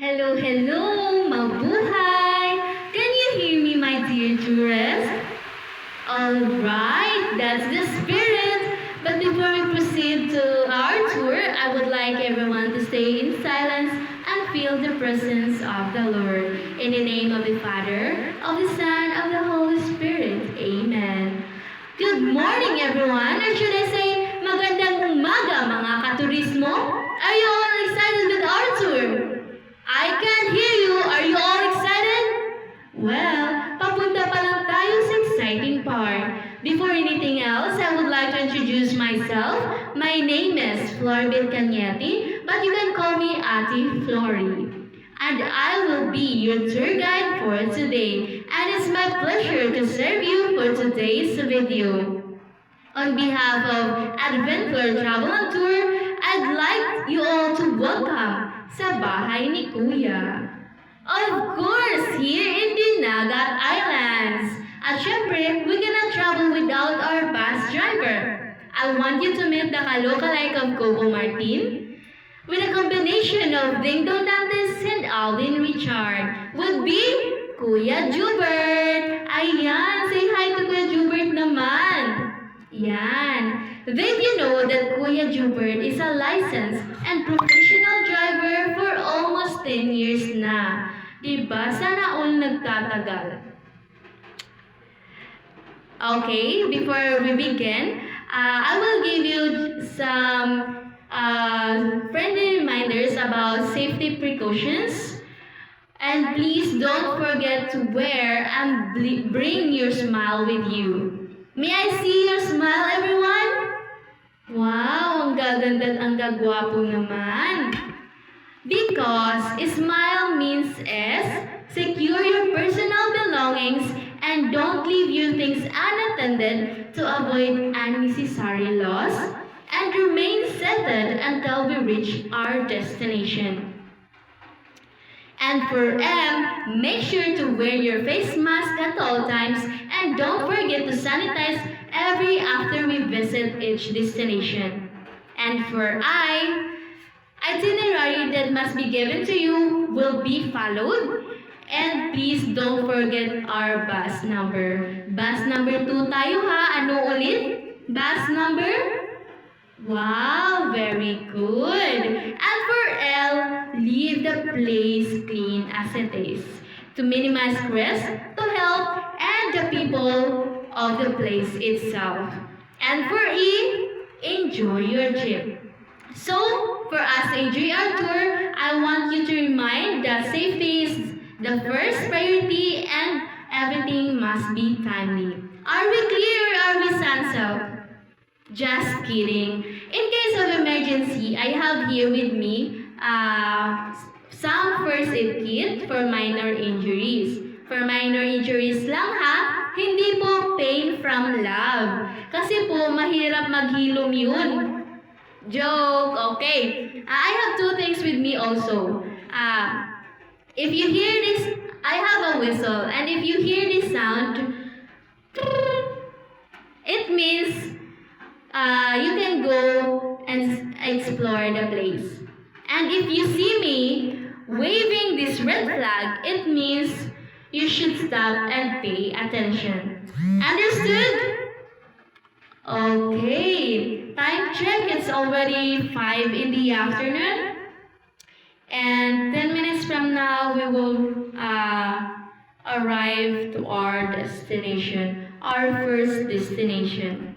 Hello, hello, mabuhay! Can you hear me, my dear tourists? Alright, that's the spirit. But before we proceed to our tour, I would like everyone to stay in silence and feel the presence of the Lord. In the name of the Father, of the Son, of the Holy Spirit. Amen. Good morning, everyone. Or should I say, magandang umaga, mga katurismo? Are you all excited with our tour? I can hear you. Are you all excited? Well, papunta pa lang tayo sa exciting part. Before anything else, I would like to introduce myself. My name is Florbit Cañete, but you can call me Ate Flory. And I will be your tour guide for today. And it's my pleasure to serve you for today's video. On behalf of Adventure Travel and Tour, I'd like you all to welcome sa bahay ni Kuya. Of course, here in Dinagat Islands. At syempre, we cannot travel without our bus driver. I want you to meet the ka-lookalike of Coco Martin with a combination of Ding Dong Dantes and Alvin Richard would be Kuya Jubert. Ayan, say hi to Kuya Jubert naman. Yan. Did you know that Kuya Jubert is a licensed and professional driver for almost 10 years na? Diba? Sana all nagtatagal. Okay, before we begin, I will give you some friendly reminders about safety precautions. And please don't forget to wear and bring your smile with you. May I see your smile, everyone? Wow, ang gaganda at ang gagwapo naman. Because smile means S, secure your personal belongings and don't leave your things unattended to avoid unnecessary loss and remain seated until we reach our destination. And for M, make sure to wear your face mask at all times and don't forget to sanitize every after we visit each destination. And for I, itinerary that must be given to you will be followed. And please don't forget our bus number. Bus number 2 tayo ha. Ano ulit? Bus number? Wow, very good. And for L, leave the place clean as it is to minimize stress, to help, and the people of the place itself. And for E, enjoy your trip. So, for us to enjoy our tour, I want you to remind that safety is the first priority and everything must be timely. Are we clear or are we sun's up? Just kidding. In case of emergency, I have here with me some first aid kit for minor injuries. For minor injuries lang ha, hindi po pain from love. Kasi po mahirap maghilom yun. Joke, okay. I have two things with me also. If you hear this, I have a whistle. And if you hear this sound, it means you can go and explore the place. And if you see me waving this red flag, it means you should stop and pay attention. Understood? Okay. Time check, it's already 5 in the afternoon. And 10 minutes from now, we will arrive to our destination, our first destination.